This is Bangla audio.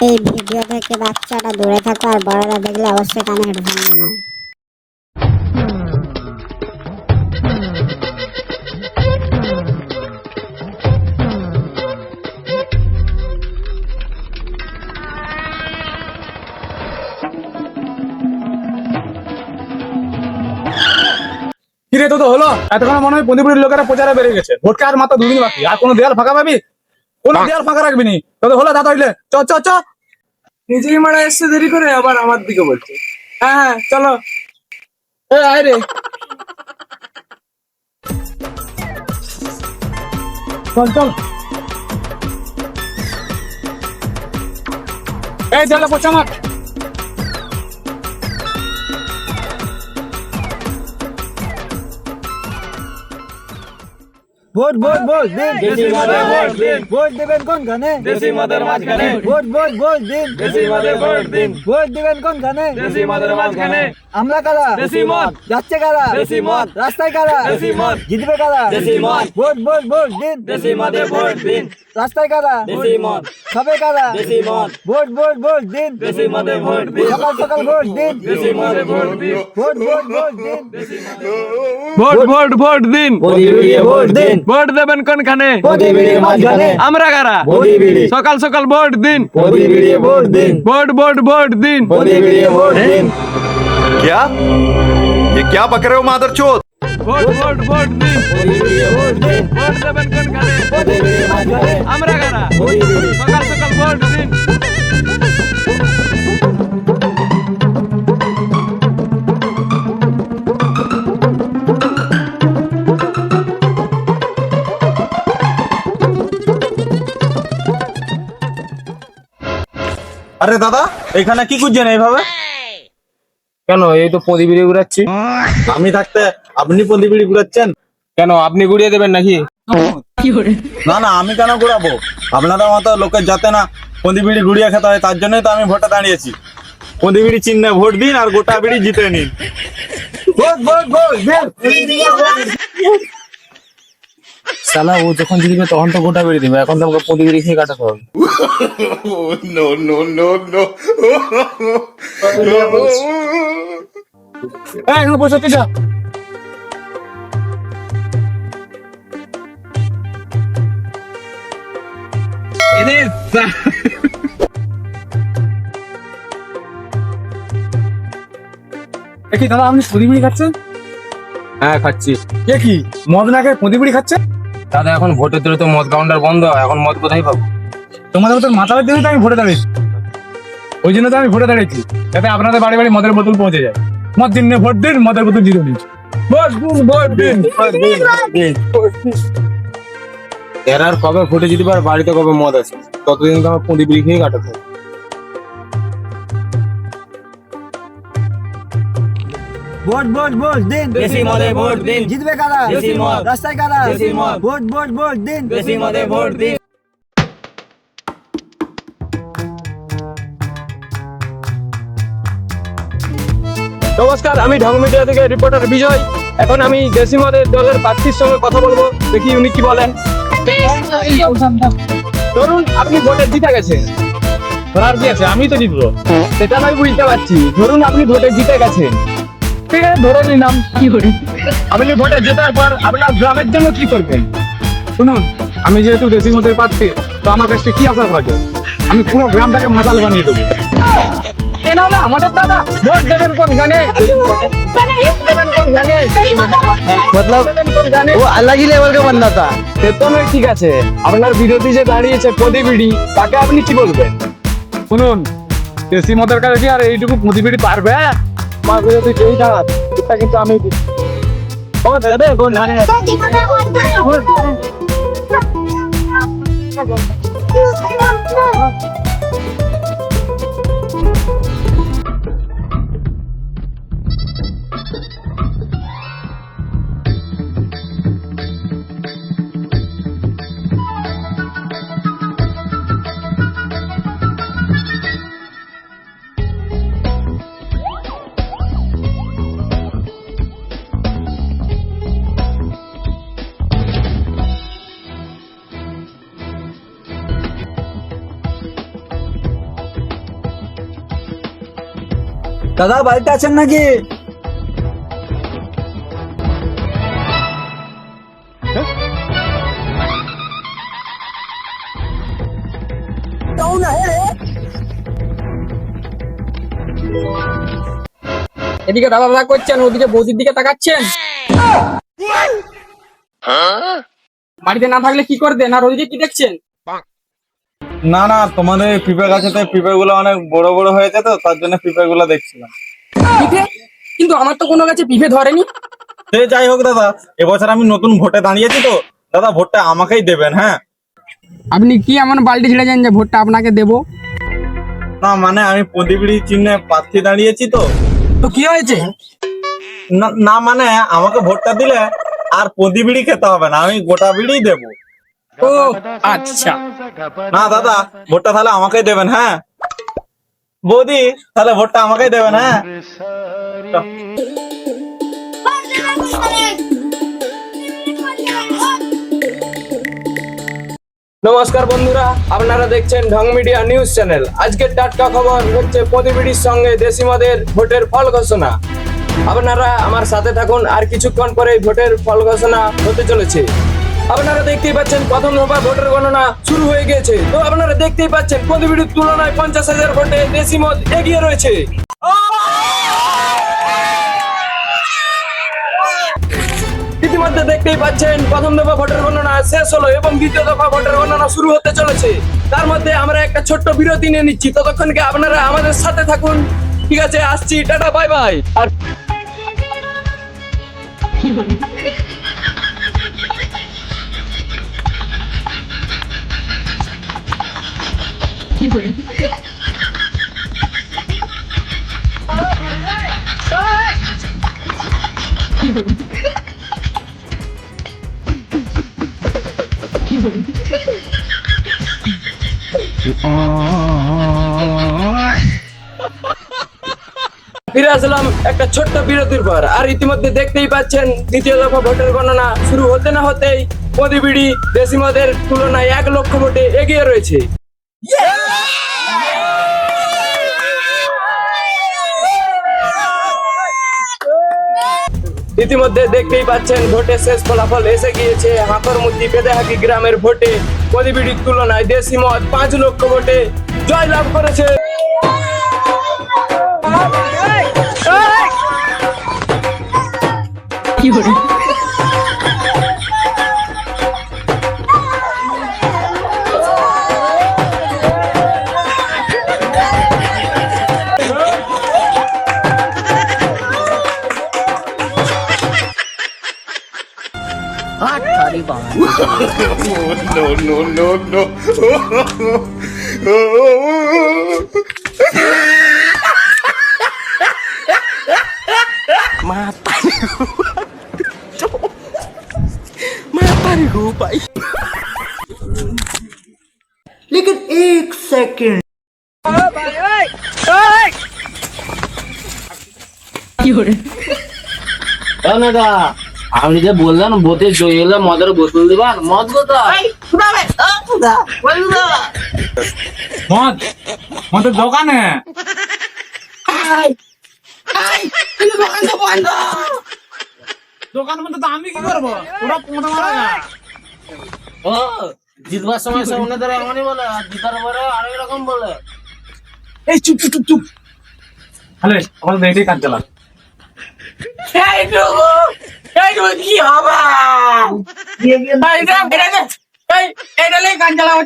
এই ভিডিও থেকে বাচ্চাটা দূরে থাকো, আর বড়রা দেখলে অবশ্যই কানে হেডফোন নিয়ে নাও। কিরে তো হলো এতক্ষণ মনে হয় পন্দিপুরের লোকেরা প্রচারে বেরিয়ে গেছে। ভোটকে আর মাত্র 2 দিন বাকি, আর কোনো দেয়াল ফাঁকা পাবি? কোনো দেয়াল ফাঁকা রাখবি নি। তো হলো দাদা হইলে চ চ চ। নিজেই মারা এসছে দেরি করে, আবার আমার দিকে বলছে। হ্যাঁ হ্যাঁ চলো। এ আয় রে। চল চল। এই চলো পচা মার। ভোট ভোট ভোট দিন দেশি মদে ভোট দিন ভোট দেবেন কোন গানে দেশি মদের মাঝখানে ভোট ভোট ভোট দিন দেশি মদে ভোট দিন ভোট দেবেন কোন গানে দেশি মদের মাঝখানে আমরা কারা দেশি মদ যাচ্ছে কারা দেশি মদ রাস্তায় কারা দেশি মদ জিতবে কারা দেশি মদ ভোট ভোট ভোট দিন দেশি মদে ভোট দিন রাস্তায় কারা দেশি মদ খাবে কারা দেশি মদ ভোট ভোট ভোট দিন দেশি মদে ভোট দিন সকাল সকাল ভোট দিন দেশি মদে ভোট দিন ভোট ভোট ভোট দিন ভোট ভোট ভোট দিন ভোট দিন ভোট দেবেন কোনখানে মাঝখানে আমরা কারা সকাল সকাল ভোট দিন ভোট দিন ভোট ভোট ভোট দিন ভোট দিন क्या ये क्या बक रहे हो मादरचोद? ভোট ভোট ভোট দিন ভোট দিন ভোট দেবেন কোনখানে মাঝখানে আমরা কারা সকাল সকাল ভোট দিন আরে দাদা এখানে কি করছেন এইভাবে? কেন এই তো পদি বিড়ি ঘুরাচ্ছি। আমি থাকতে আপনি পন্দিবিড়ি ঘুরাচ্ছেন? কেন আপনি ঘুরিয়ে দেবেন নাকি? না না, আমি কেন ঘুরাবো? আপনারা মতো লোকের যাতে না পন্দিবিড়ি ঘুরিয়ে খেতে হয়, তার জন্যই তো আমি ভোটে দাঁড়িয়েছি। পন্দিবিড়ি চিহ্নে ভোট দিন আর গোটা বিড়ি জিতে নিন। ভোট ভোট ভোট শালা ও যখন জিতবে তখন তো গোটা বেরিয়ে দিবে, এখন তো আমাকে পদি বিড়ি খেয়ে কাটাতে হবে। No, no, no, no. এই এখানে বসে তুই যা। কি দাদা আপনি পন্দিবিড়ি খাচ্ছেন? হ্যাঁ খাচ্ছি। এ কি মদ না খেয়ে পন্দিবিড়ি খাচ্ছেন? দাদা এখন ভোটের দিলে তো মদ কাউন্টার বন্ধ, এখন মদ কোথায় পাবো? তোমাদের মতো মাতালের জন্য তো আমি ভোটে দাঁড়িয়েছি। ওই জন্য তো আমি ভোটে দাঁড়িয়েছি, যাতে আপনাদের বাড়ি বাড়ি মদের বোতল পৌঁছে যায়। মদ দিন ভোট দিন, মদের বোতল জিতে নিন। ভোট দিন ভোট দিন ভোট দিন। এরা আর কবে ভোটে জিতবে আর বাড়িতে কবে মদ আছে? ততদিন তো আমার পদি বিড়ি খেয়ে কাটাতে হবে। ভোট ভোট ভোট দিন দেশি মদে ভোট দিন জিতবে কারা দেশি মদ রাস্তায় কারা দেশি মদ ভোট ভোট ভোট দিন দেশি মদে ভোট দিন। নমস্কার, আমি ঢং মিডিয়া থেকে রিপোর্টার বিজয়। এখন আমি দেশি মদের দলের প্রার্থীর সঙ্গে কথা বলবো, দেখি উনি কি বলেন। ধরুন আপনি ভোটে জিতে গেছেন, ধরার কি আছে, আমি তো জিতবো। সেটা আমি বুঝতে পারছি। ধরুন আপনি ভোটে জিতে গেছেন, ঠিক আছে, ধরে নিলাম। আপনি ভোটে জেতার পর আপনার গ্রামের জন্য কি করবেন? শুনুন, আমি যেহেতু দেশি মদের প্রার্থী, তো আমার কাছে কি আশা করা? আমি পুরো গ্রামটাকে মাতাল বানিয়ে দেবো। আমাদের দাদা ভোট দেবেন কোন গানে? मतलब वो अलग ही लेवल का बंदा था। সে তো নয়, ঠিক আছে, আপনার বিরোধী যে দাঁড়িয়েছে পদিবিড়ি, তাকে আপনি কি বলবেন? শুনুন, দেশি মদের কাছে কি আর এইটুকু পন্দিবিড়ি পারবে? আমার বিরোধী যেই দাঁড়াত, সেটা কিন্তু আমি দিই। ও দেবে কোন গানে? দাদা বাড়িতে আছেন নাকি? এদিকে দাদা করছেন, ওদিকে বৌদির দিকে তাকাচ্ছেন। বাড়িতে না থাকলে কি করতেন, আর ওদিকে কি দেখছেন? না না, তোমাদের পিঁপে গাছেতে পিঁপে গুলো অনেক বড় বড় হয়েছে তো, তার জন্য পিঁপে গুলো দেখছিলাম। পিঁপে? কিন্তু আমার তো কোনো গাছে পিঁপে ধরেনি। সে যাই হোক দাদা, এবছর আমি নতুন ভোটে দাঁড়িয়েছি তো দাদা, ভোটটা আমাকেই দেবেন। হ্যাঁ, আপনি কি এমন বালতি ছেড়েছেন যে ভোটটা আপনাকে দেবো? না মানে আমি প্রদীপড়ি চিহ্নে প্রার্থী দাঁড়িয়েছি তো। তো কি হয়েছে? না না, মানে আমাকে ভোটটা দিলে আর প্রদীপড়ি খেতে হবে না, আমি গোটা বিড়ি দেবো। ও আচ্ছা। না দাদা, ভোটটা তাহলে আমাকেই দেবেন। হ্যাঁ বৌদি, তাহলে ভোটটা আমাকেই দেবেন। হ্যাঁ, নমস্কার বন্ধুরা, আপনারা দেখছেন ঢং মিডিয়া নিউজ চ্যানেল। আজকের টাটকা খবর হচ্ছে প্রতিবিড়ির সঙ্গে দেশি মদের ভোটের ফল ঘোষণা। আপনারা আমার সাথে থাকুন, আর কিছুক্ষণ পরে ভোটের ফল ঘোষণা হতে চলেছে। আপনারা দেখতেই পাচ্ছেন প্রথম দফা ভোটের গণনা শুরু হয়ে গিয়েছে। তো আপনারা দেখতেই পাচ্ছেন প্রতিবিড়ির তুলনায় 50,000 ভোটে দেশি মদ এগিয়ে রয়েছে। ইতিমধ্যে দেখতেই পাচ্ছেন প্রথম দফা ভোটের গণনা শেষ হলো এবং দ্বিতীয় দফা ভোটের গণনা শুরু হতে চলেছে। তার মধ্যে আমরা একটা ছোট্ট বিরতি নিয়ে নিচ্ছি, ততক্ষণকে আপনারা আমাদের সাথে থাকুন। ঠিক আছে, আসছি, টাটা, বাই বাই। আর ফিরে আসলাম একটা ছোট্ট বিরতির পর। আর ইতিমধ্যে দেখতেই পাচ্ছেন দ্বিতীয় দফা ভোটের গণনা শুরু হতে না হতেই প্রতিবিড়ি দেশি মদের তুলনায় 1 লক্ষ ভোটে এগিয়ে রয়েছে। ইতিমধ্যে দেখতেই পাচ্ছেন ভোটের শেষ ফলাফল এসে গিয়েছে। হাঁকরমুদ্দি পেদেহাকি গ্রামের ভোটে প্রতিবিড়ির তুলনায় দেশি মদ 5 লক্ষ ভোটে জয়লাভ করেছে। আপনি যে বললেন বোতে জয় এলে মদের বোতল দিবেন, মদ কোথায়? মদ মদের দোকানে। দোকান মধ্যে তো আমি কি করবো, ওরা পোঁতা মারা যায়। ও জিতবার সময় সে ওনাদের এমনই বলে, আর জিতার পরে আরেক রকম বলে। এই চুপ চুপ চুপ চুপ, তাহলে আমাদের এটাই কাজ চালা। কি হবে? এই গান চালাও।